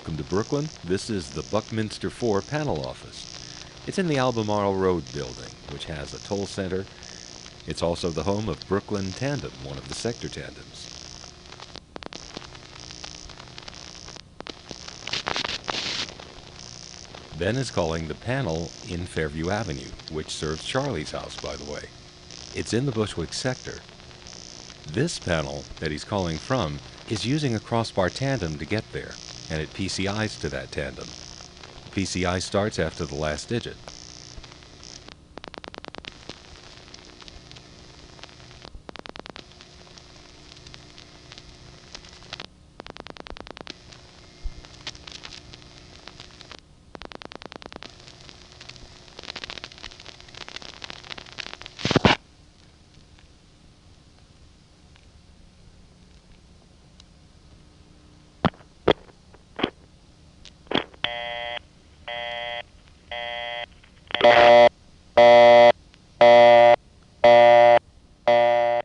Welcome to Brooklyn. This is the Buckminster 4 panel office. It's in the Albemarle Road building, which has a toll center. It's also the home of Brooklyn Tandem, one of the sector tandems. Ben is calling the panel in Fairview Avenue, which serves Charlie's house, by the way. It's in the Bushwick sector. This panel that he's calling from is using a crossbar tandem to get there, and it PCIs to that tandem. PCI starts after the last digit.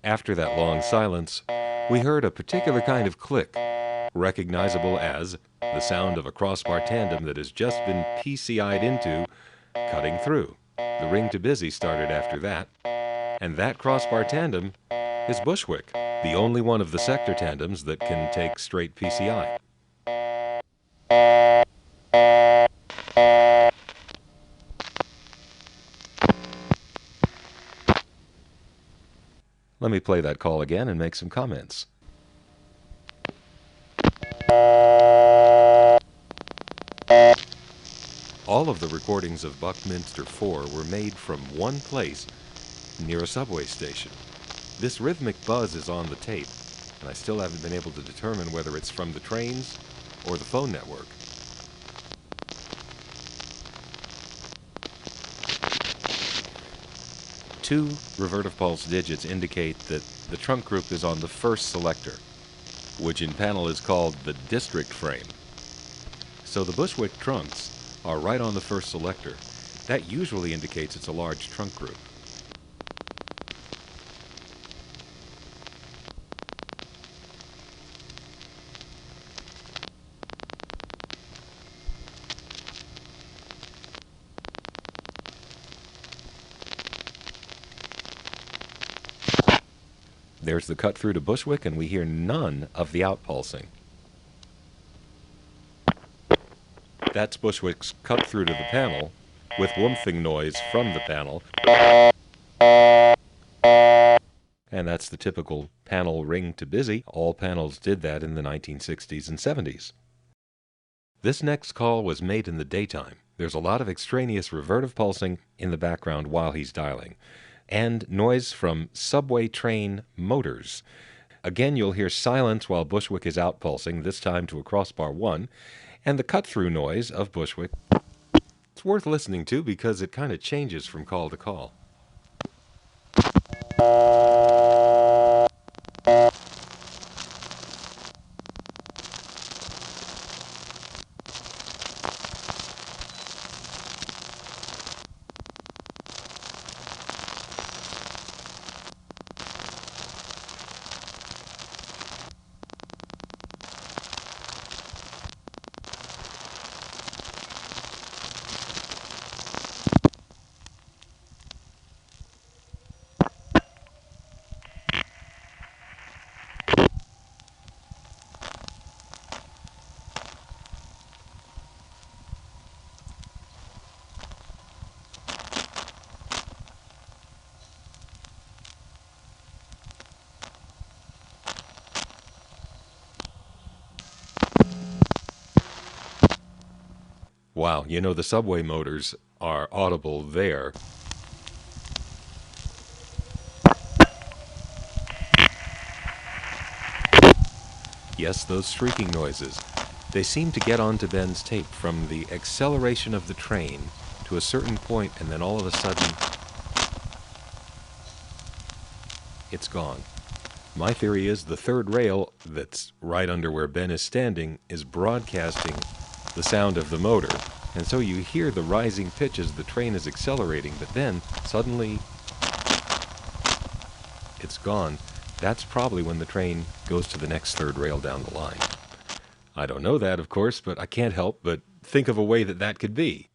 After that long silence, we heard a particular kind of click, recognizable as the sound of a crossbar tandem that has just been PCI'd into, cutting through. The ring to busy started after that, and that crossbar tandem is Bushwick, the only one of the sector tandems that can take straight PCI. Let me play that call again and make some comments. All of the recordings of Buckminster 4 were made from one place near a subway station. This rhythmic buzz is on the tape, and I still haven't been able to determine whether it's from the trains or the phone network. Two revertive pulse digits indicate that the trunk group is on the first selector, which in panel is called the district frame. So the Bushwick trunks are right on the first selector. That usually indicates it's a large trunk group. There's the cut through to Bushwick, and we hear none of the outpulsing. That's Bushwick's cut through to the panel, with whoomping noise from the panel. And that's the typical panel ring to busy. All panels did that in the 1960s and 70s. This next call was made in the daytime. There's a lot of extraneous revertive pulsing in the background while he's dialing, and noise from subway train motors. Again, you'll hear silence while Bushwick is outpulsing, this time to a crossbar 1, and the cut-through noise of Bushwick. It's worth listening to because it kind of changes from call to call. Wow, you know, the subway motors are audible there. Yes, those shrieking noises. They seem to get onto Ben's tape from the acceleration of the train to a certain point, and then all of a sudden, it's gone. My theory is the third rail that's right under where Ben is standing is broadcasting the sound of the motor, and so you hear the rising pitch as the train is accelerating, but then suddenly it's gone. That's probably when the train goes to the next third rail down the line. I don't know that, of course, but I can't help but think of a way that that could be.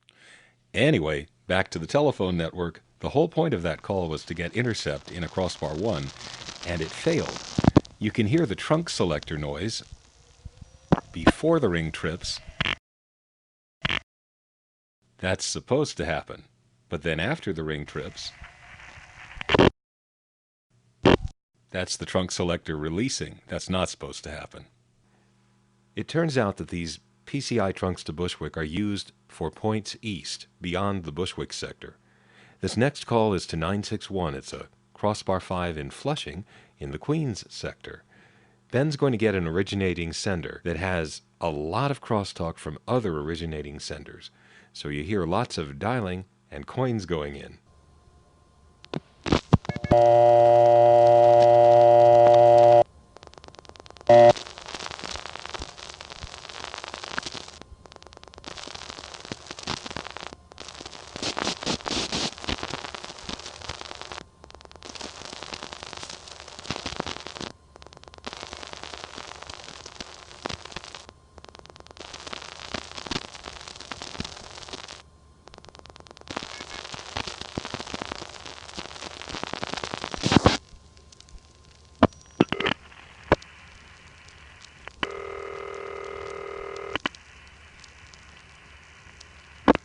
Anyway, back to the telephone network. The whole point of that call was to get intercept in a crossbar 1, and it failed. You can hear the trunk selector noise before the ring trips. That's supposed to happen. But then after the ring trips, that's the trunk selector releasing. That's not supposed to happen. It turns out that these PCI trunks to Bushwick are used for points east, beyond the Bushwick sector. This next call is to 961. It's a crossbar 5 in Flushing, in the Queens sector. Ben's going to get an originating sender that has a lot of crosstalk from other originating senders. So you hear lots of dialing and coins going in.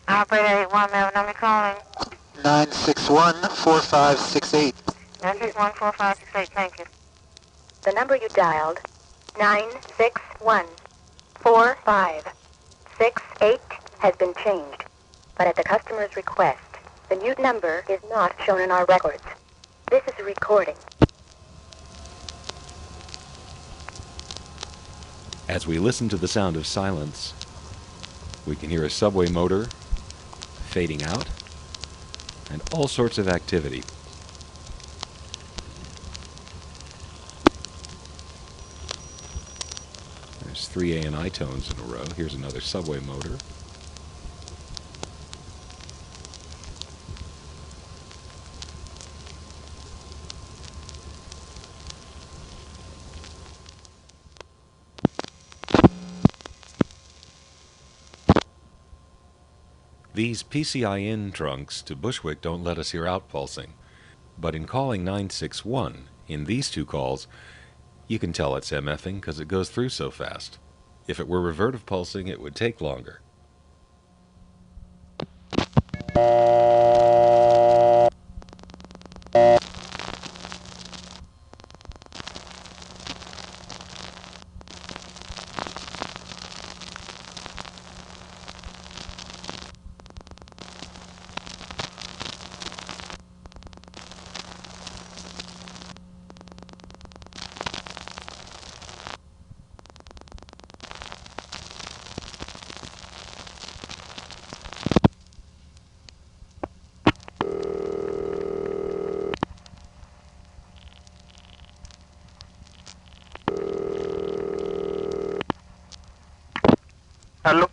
Operator 81, may I have a number calling? 961-4568. 961-4568, thank you. The number you dialed, 961-4568, has been changed. But at the customer's request, the new number is not shown in our records. This is a recording. As we listen to the sound of silence, we can hear a subway motor fading out and all sorts of activity. There's 3 A&I tones in a row. Here's another subway motor. These PCI-in trunks to Bushwick don't let us hear out pulsing, but in calling 961, in these 2 calls, you can tell it's MFing because it goes through so fast. If it were revertive pulsing, it would take longer. Hello?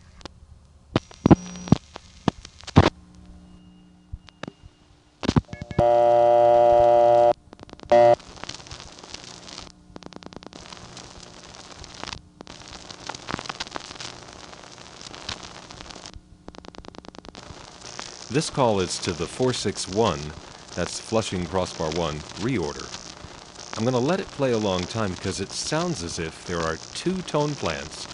This call is to the 461, that's Flushing Crossbar 1, reorder. I'm going to let it play a long time because it sounds as if there are 2 tone plants,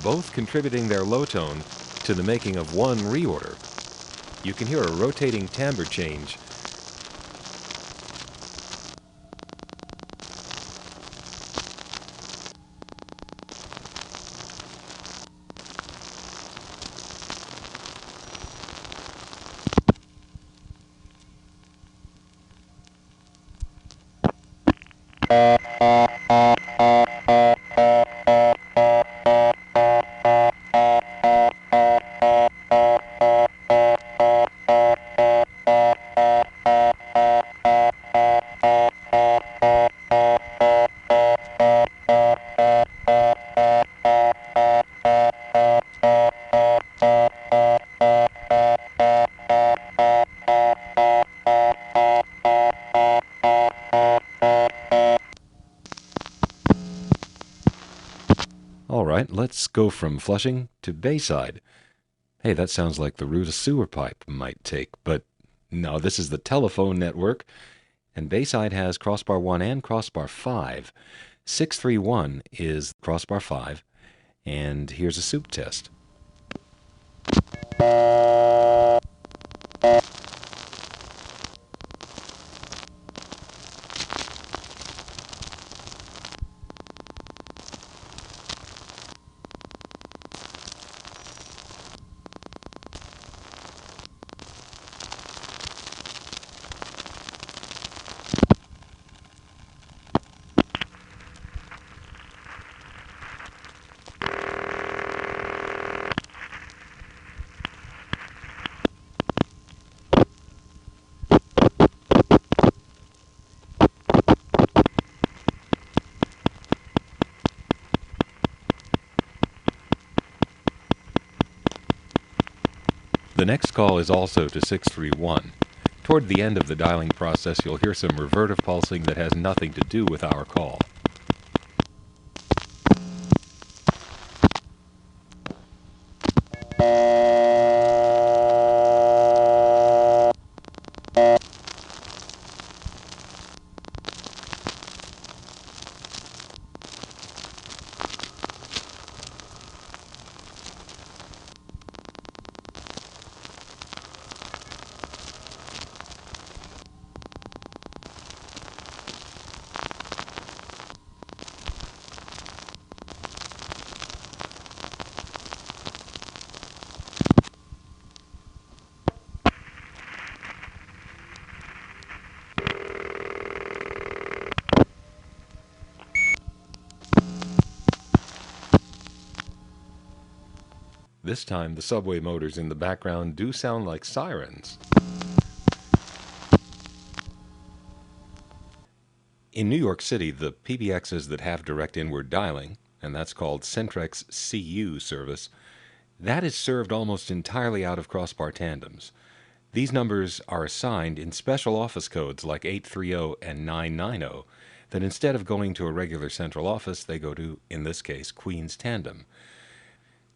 both contributing their low tone to the making of one reorder. You can hear a rotating timbre change. right, let's go from Flushing to Bayside. Hey, that sounds like the route a sewer pipe might take, but no, this is the telephone network, and Bayside has crossbar 1 and crossbar 5. 631 is crossbar 5, and here's a soup test. The next call is also to 631. Toward the end of the dialing process, you'll hear some revertive pulsing that has nothing to do with our call. This time, the subway motors in the background do sound like sirens. In New York City, the PBXs that have direct inward dialing, and that's called Centrex CU service, that is served almost entirely out of crossbar tandems. These numbers are assigned in special office codes like 830 and 990 that instead of going to a regular central office, they go to, in this case, Queen's Tandem.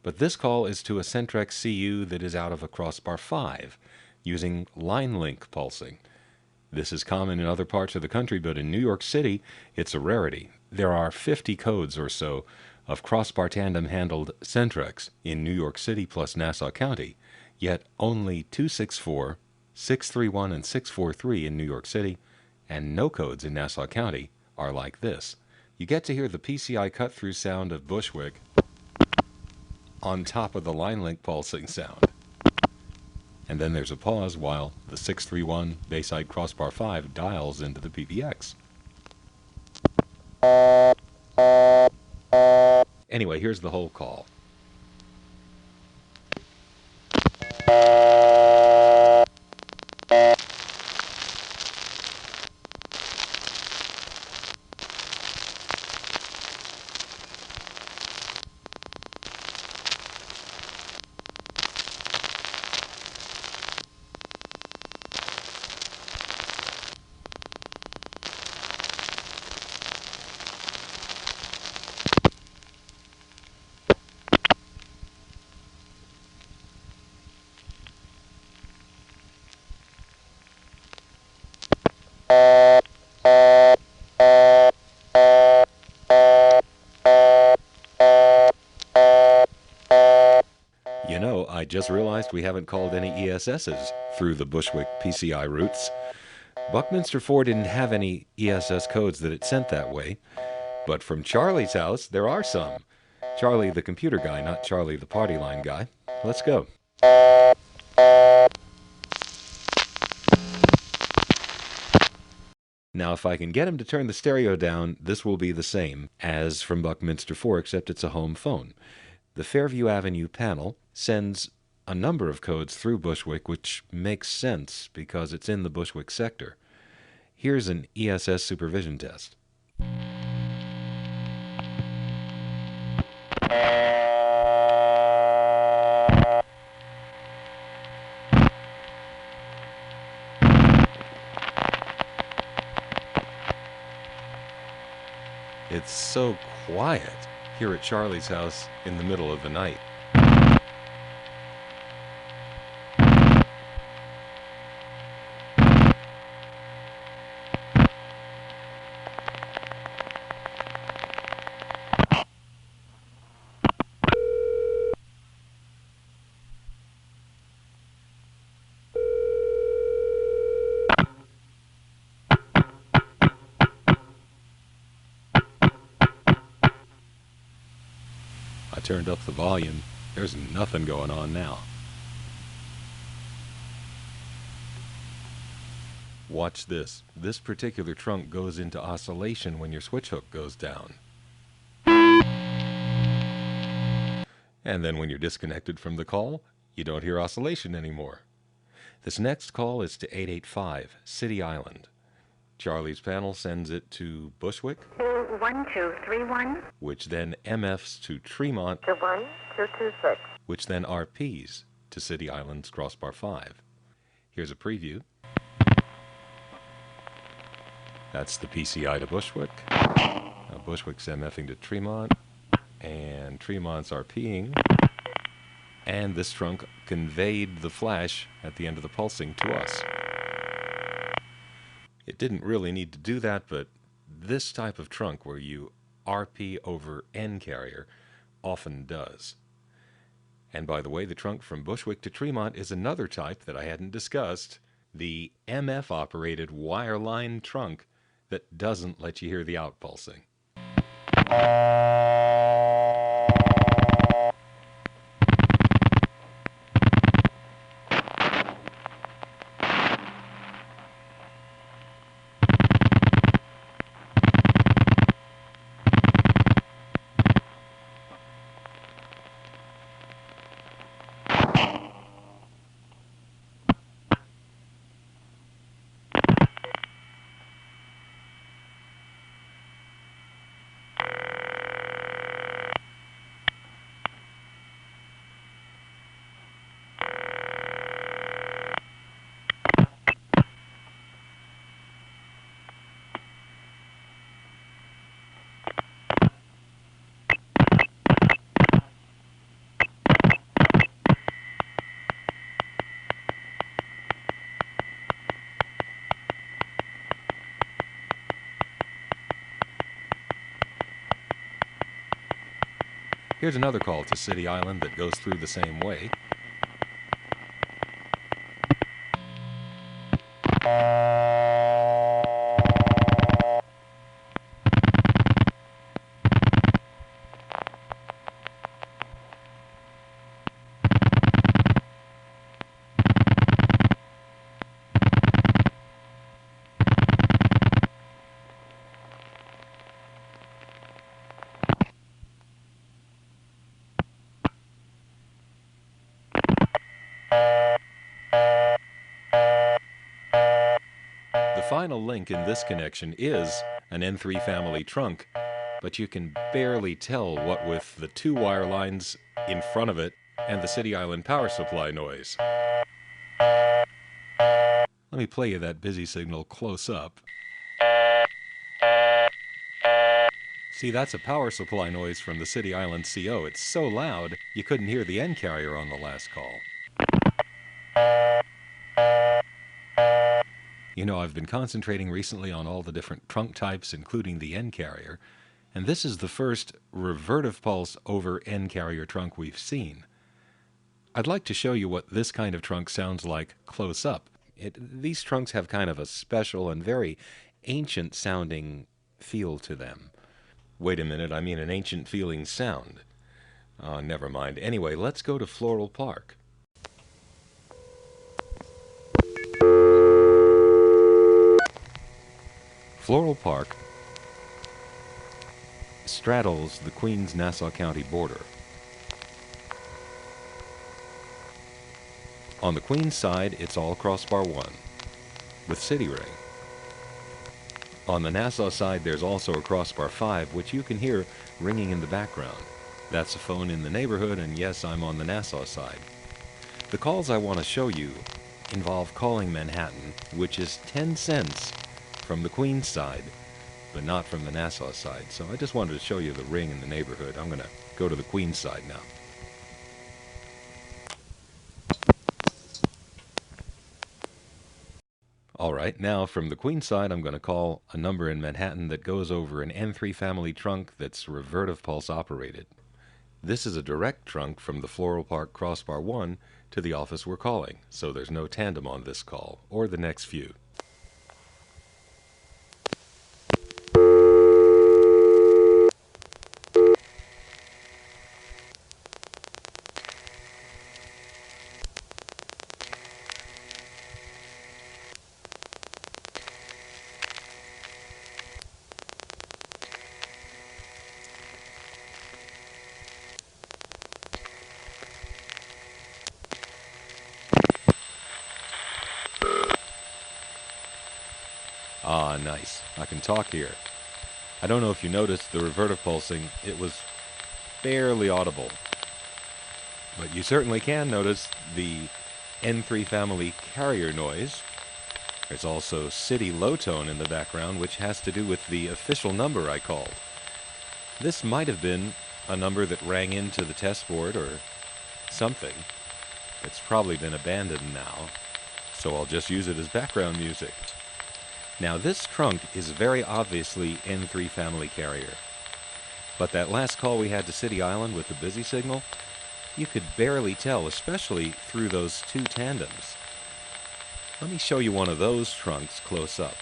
But this call is to a Centrex CU that is out of a crossbar 5, using line link pulsing. This is common in other parts of the country, but in New York City, it's a rarity. There are 50 codes or so of crossbar tandem handled Centrex in New York City plus Nassau County, yet only 264, 631, and 643 in New York City, and no codes in Nassau County are like this. You get to hear the PCI cut-through sound of Bushwick on top of the line link pulsing sound. And then there's a pause while the 631 Bayside crossbar 5 dials into the PBX. Anyway, here's the whole call. You know, I just realized we haven't called any ESSs through the Bushwick PCI routes. Buckminster 4 didn't have any ESS codes that it sent that way, but from Charlie's house, there are some. Charlie the computer guy, not Charlie the party line guy. Let's go. Now, if I can get him to turn the stereo down, this will be the same as from Buckminster 4, except it's a home phone. The Fairview Avenue panel sends a number of codes through Bushwick, which makes sense because it's in the Bushwick sector. Here's an ESS supervision test. It's so quiet. here at Charlie's house in the middle of the night. I turned up the volume. There's nothing going on now. Watch this. This particular trunk goes into oscillation when your switch hook goes down. And then when you're disconnected from the call, you don't hear oscillation anymore. This next call is to 885 City Island. Charlie's panel sends it to Bushwick, 1231, which then MFs to Tremont, to 1226. which then RPs to City Island's crossbar 5. Here's a preview. That's the PCI to Bushwick. Now Bushwick's MFing to Tremont, and Tremont's RPing. And this trunk conveyed the flash at the end of the pulsing to us. It didn't really need to do that, but this type of trunk where you RP over N carrier often does. And by the way, the trunk from Bushwick to Tremont is another type that I hadn't discussed, the MF-operated wireline trunk that doesn't let you hear the out pulsing. Here's another call to City Island that goes through the same way. The final link in this connection is an N3 family trunk, but you can barely tell what with the two wire lines in front of it and the City Island power supply noise. Let me play you that busy signal close up. See, that's a power supply noise from the City Island CO. It's so loud, you couldn't hear the N carrier on the last call. You know, I've been concentrating recently on all the different trunk types, including the N carrier, and this is the first revertive pulse over N carrier trunk we've seen. I'd like to show you what this kind of trunk sounds like close up. These trunks have kind of a special and very ancient sounding feel to them. Wait a minute, I mean an ancient feeling sound. Never mind. Anyway, let's go to Floral Park. Floral Park straddles the Queens-Nassau County border. On the Queens side, it's all crossbar 1 with City Ring. On the Nassau side, there's also a crossbar 5, which you can hear ringing in the background. That's a phone in the neighborhood, and yes, I'm on the Nassau side. The calls I want to show you involve calling Manhattan, which is 10 cents from the Queens side, but not from the Nassau side. So I just wanted to show you the ring in the neighborhood. I'm going to go to the Queens side now. All right, now from the Queens side, I'm going to call a number in Manhattan that goes over an N3 family trunk that's revertive pulse operated. This is a direct trunk from the Floral Park crossbar 1 to the office we're calling, so there's no tandem on this call, or the next few. Ah, nice. I can talk here. I don't know if you noticed the revertive pulsing. It was barely audible. But you certainly can notice the N3 family carrier noise. There's also city low tone in the background, which has to do with the official number I called. This might have been a number that rang into the test board or something. It's probably been abandoned now, so I'll just use it as background music. Now this trunk is very obviously N3 family carrier. But that last call we had to City Island with the busy signal, you could barely tell, especially through those two tandems. Let me show you one of those trunks close up.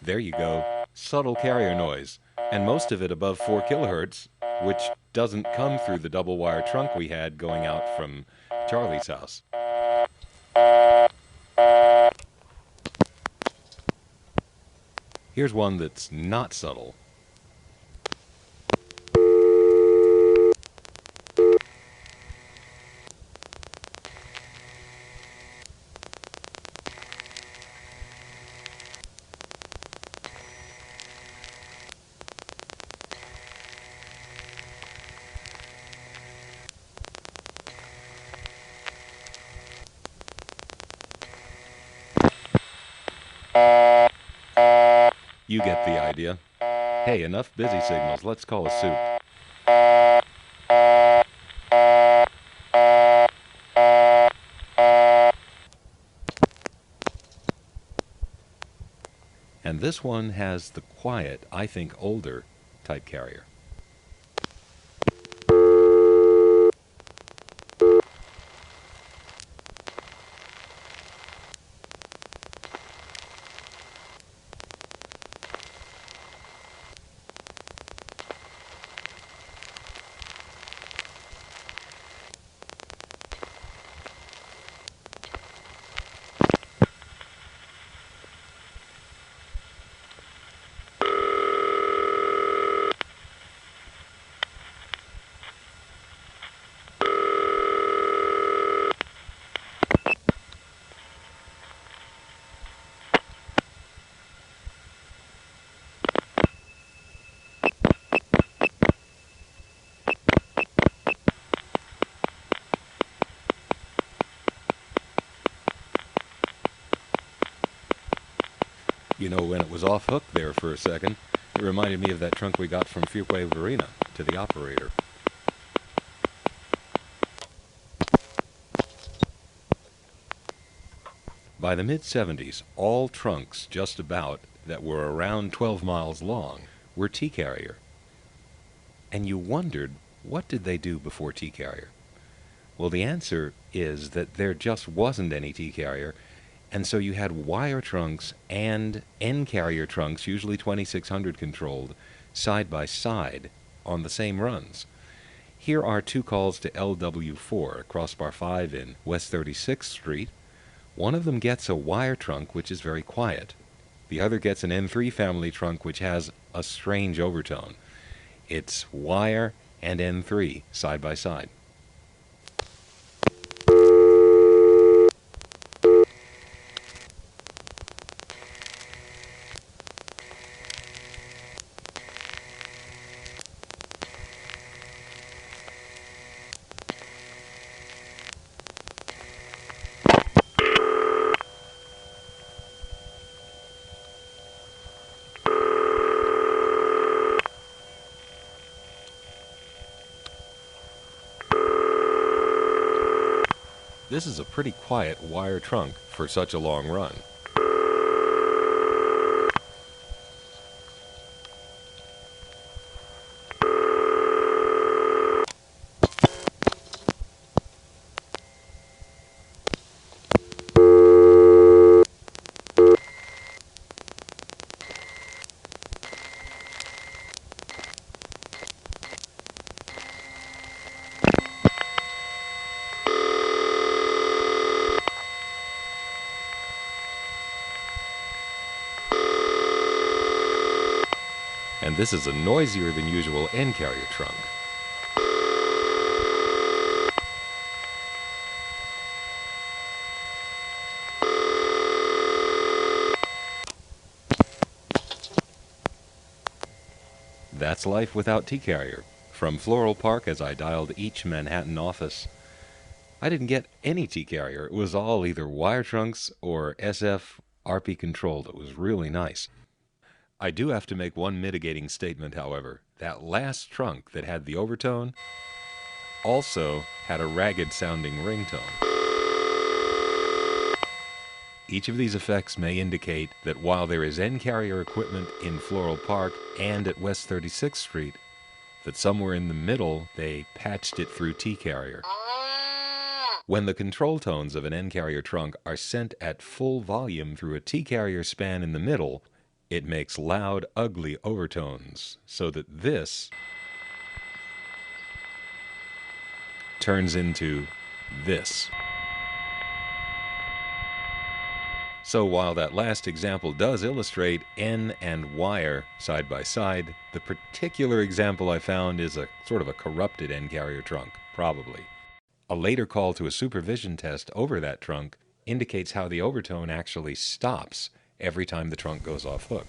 There you go. Subtle carrier noise, and most of it above 4 kilohertz, which doesn't come through the double wire trunk we had going out from Charlie's house. Here's one that's not subtle. You get the idea. Hey, enough busy signals. Let's call a soup. And this one has the quiet, I think older, type carrier. You know, when it was off hook there for a second, it reminded me of that trunk we got from Fuquay Varina to the operator. By the mid-70s, all trunks just about that were around 12 miles long were T-carrier. And you wondered, what did they do before T-carrier? Well, the answer is that there just wasn't any T-carrier, and so you had wire trunks and N-carrier trunks, usually 2600 controlled, side by side on the same runs. Here are two calls to LW4, crossbar 5 in West 36th Street. One of them gets a wire trunk, which is very quiet. The other gets an N3 family trunk, which has a strange overtone. It's wire and N3 side by side. This is a pretty quiet wire trunk for such a long run. And this is a noisier than usual end carrier trunk. That's life without T-carrier. From Floral Park, as I dialed each Manhattan office, I didn't get any T-carrier. It was all either wire trunks or SF RP controlled. It was really nice. I do have to make one mitigating statement, however. That last trunk that had the overtone also had a ragged-sounding ringtone. Each of these effects may indicate that while there is N-carrier equipment in Floral Park and at West 36th Street, that somewhere in the middle they patched it through T-carrier. When the control tones of an N-carrier trunk are sent at full volume through a T-carrier span in the middle, it makes loud, ugly overtones, so that this turns into this. So while that last example does illustrate N and wire side by side, the particular example I found is a sort of a corrupted N-carrier trunk, probably. A later call to a supervision test over that trunk indicates how the overtone actually stops every time the trunk goes off hook.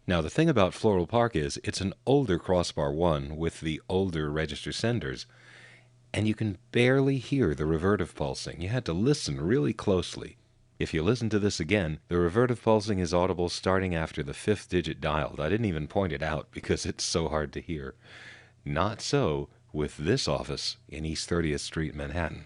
Now the thing about Floral Park is it's an older crossbar 1 with the older register senders, and you can barely hear the revertive pulsing. You had to listen really closely. If you listen to this again, the revertive pulsing is audible starting after the 5th digit dialed. I didn't even point it out because it's so hard to hear. Not so with this office in East 30th Street, Manhattan.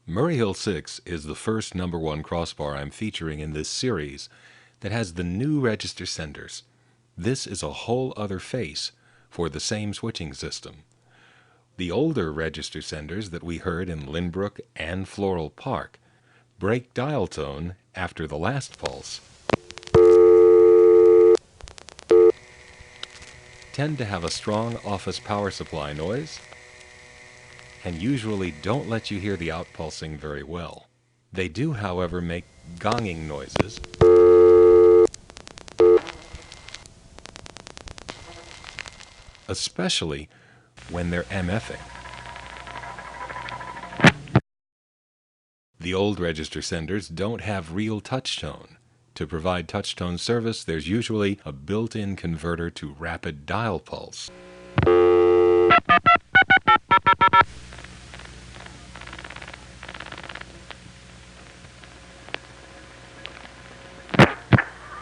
Murray Hill 6 is the first #1 crossbar I'm featuring in this series that has the new register senders. This is a whole other face for the same switching system. The older register senders that we heard in Lynbrook and Floral Park break dial tone after the last pulse, tend to have a strong office power supply noise, and usually don't let you hear the outpulsing very well. They do, however, make gonging noises, especially when they're MFing. The old register senders don't have real touch tone. To provide touch tone service, there's usually a built-in converter to rapid dial pulse.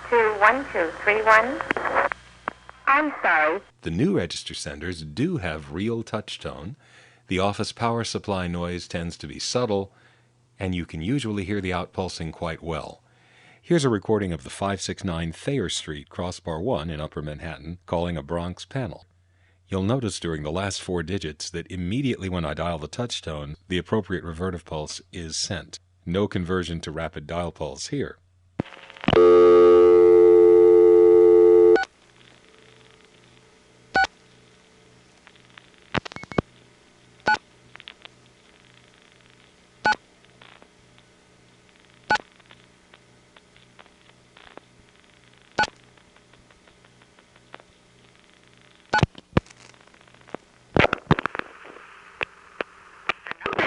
Two, 1, 2, 3, 1. I'm sorry. The new register senders do have real touch tone. The office power supply noise tends to be subtle, and you can usually hear the outpulsing quite well. Here's a recording of the 569 Thayer Street Crossbar 1 in Upper Manhattan calling a Bronx panel. You'll notice during the last 4 digits that immediately when I dial the touch tone, the appropriate revertive pulse is sent. No conversion to rapid dial pulse here.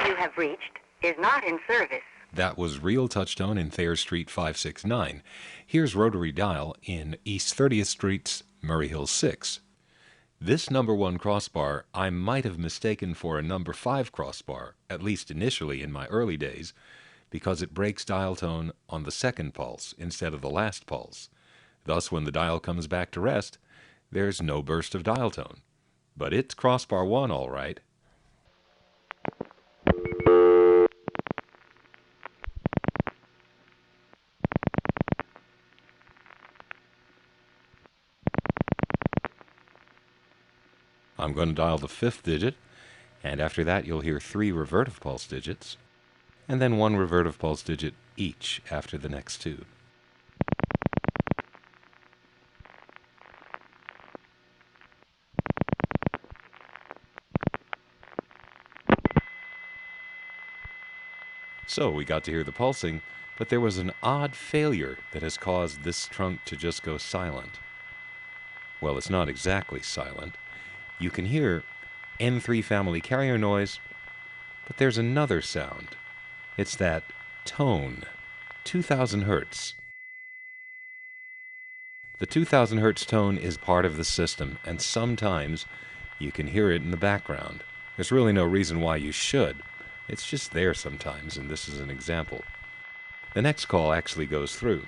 You have reached is not in service. That was real touch tone in Thayer Street 569. Here's rotary dial in East 30th Street's Murray Hill 6. This number 1 crossbar I might have mistaken for a number 5 crossbar, at least initially in my early days, because it breaks dial tone on the second pulse instead of the last pulse. Thus, when the dial comes back to rest, there's no burst of dial tone. But it's crossbar 1 all right. I'm going to dial the 5th digit, and after that you'll hear 3 revertive pulse digits, and then 1 revertive pulse digit each after the next 2. So we got to hear the pulsing, but there was an odd failure that has caused this trunk to just go silent. Well, it's not exactly silent. You can hear N3 family carrier noise, but there's another sound. It's that tone, 2000 hertz. The 2000 hertz tone is part of the system, and sometimes you can hear it in the background. There's really no reason why you should. It's just there sometimes, and this is an example. The next call actually goes through.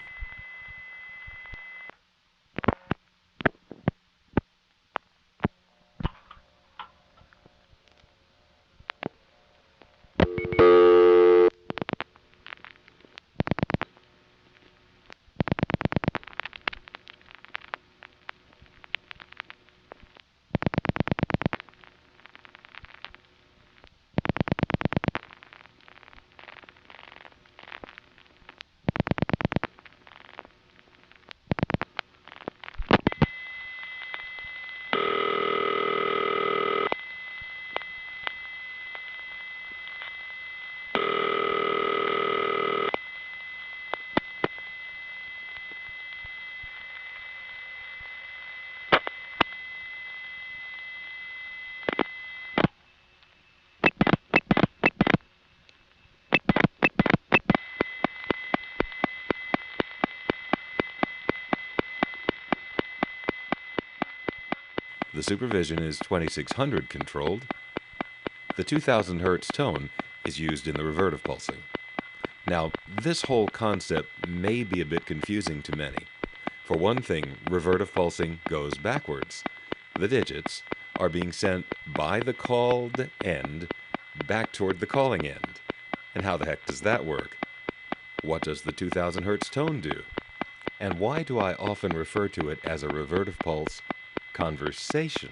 The supervision is 2600 controlled. The 2000 hertz tone is used in the revertive pulsing. Now, this whole concept may be a bit confusing to many. For one thing, revertive pulsing goes backwards. The digits are being sent by the called end back toward the calling end. And how the heck does that work? What does the 2000 hertz tone do? And why do I often refer to it as a revertive pulse conversation?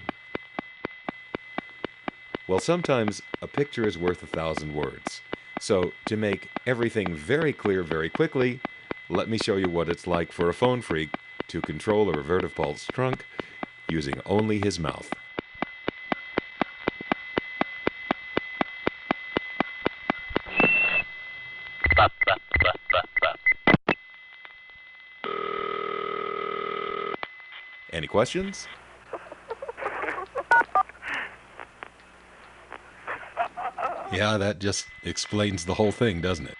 Well, sometimes a picture is worth 1,000 words. So, to make everything very clear very quickly, let me show you what it's like for a phone freak to control a revertive pulse trunk using only his mouth. Any questions? Yeah, that just explains the whole thing, doesn't it?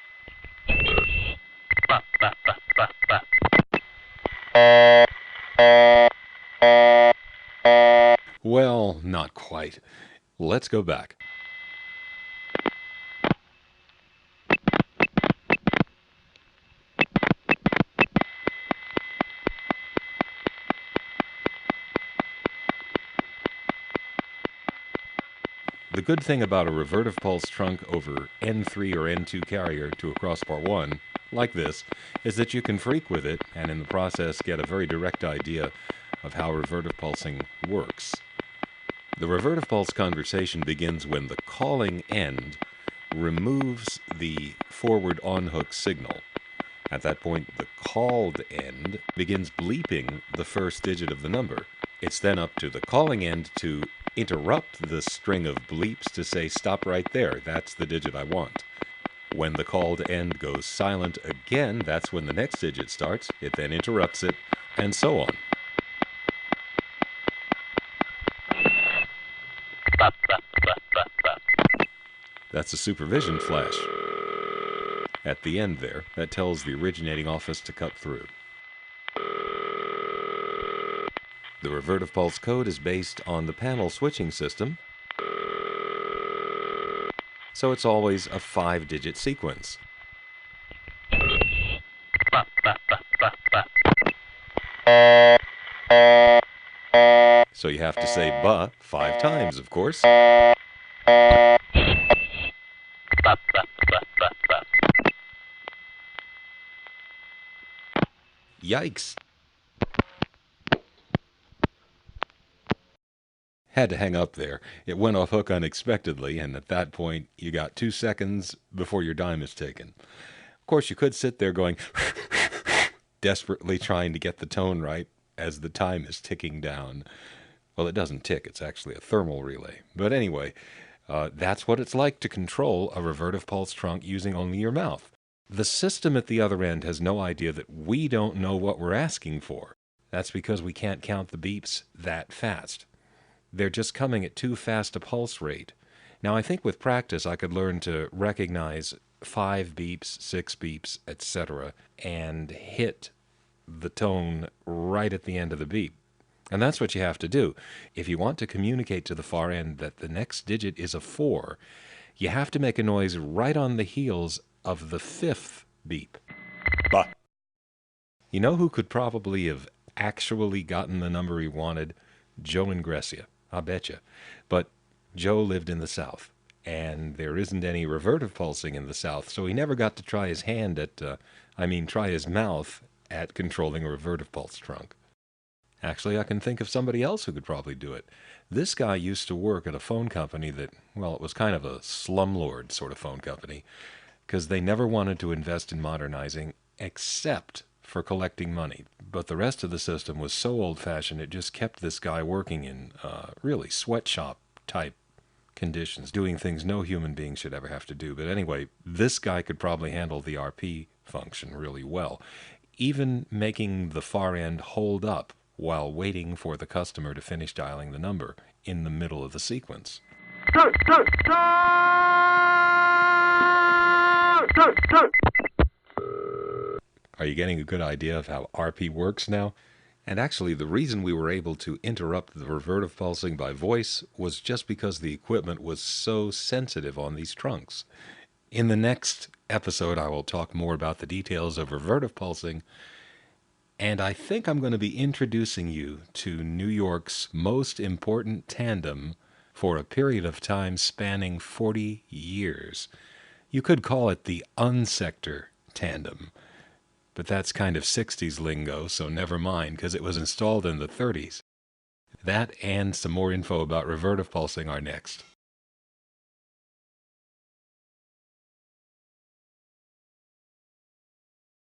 Well, not quite. Let's go back. The good thing about a revertive pulse trunk over N3 or N2 carrier to a crossbar 1, like this, is that you can freak with it and in the process get a very direct idea of how revertive pulsing works. The revertive pulse conversation begins when the calling end removes the forward on-hook signal. At that point, the called end begins bleeping the first digit of the number. It's then up to the calling end to interrupt the string of bleeps to say, stop right there, that's the digit I want. When the called end goes silent again, that's when the next digit starts. It then interrupts it, and so on. That's a supervision flash at the end there that tells the originating office to cut through. The revertive pulse code is based on the panel switching system, so it's always a 5-digit sequence. So you have to say "ba" 5 times, of course. Yikes! Had to hang up there. It went off hook unexpectedly, and at that point, you got 2 seconds before your dime is taken. Of course, you could sit there going, desperately trying to get the tone right as the time is ticking down. Well, it doesn't tick, it's actually a thermal relay. But anyway, that's what it's like to control a revertive pulse trunk using only your mouth. The system at the other end has no idea that we don't know what we're asking for. That's because we can't count the beeps that fast. They're just coming at too fast a pulse rate. Now, I think with practice I could learn to recognize 5 beeps, 6 beeps, etc., and hit the tone right at the end of the beep. And that's what you have to do. If you want to communicate to the far end that the next digit is a 4, you have to make a noise right on the heels of the 5th beep. Bah. You know who could probably have actually gotten the number he wanted? Joe and Grecia. I'll bet you. But Joe lived in the South, and there isn't any revertive pulsing in the South, so he never got to try his hand at, try his mouth at controlling a revertive pulse trunk. Actually, I can think of somebody else who could probably do it. This guy used to work at a phone company that, well, it was kind of a slumlord sort of phone company, because they never wanted to invest in modernizing except for collecting money. But the rest of the system was so old-fashioned, it just kept this guy working in really sweatshop-type conditions, doing things no human being should ever have to do. But anyway, this guy could probably handle the RP function really well, even making the far end hold up while waiting for the customer to finish dialing the number in the middle of the sequence. Are you getting a good idea of how RP works now? And actually, the reason we were able to interrupt the revertive pulsing by voice was just because the equipment was so sensitive on these trunks. In the next episode, I will talk more about the details of revertive pulsing, and I think I'm going to be introducing you to New York's most important tandem for a period of time spanning 40 years. You could call it the unsector tandem. But that's kind of 60s lingo, so never mind, because it was installed in the 30s. That and some more info about revertive pulsing are next.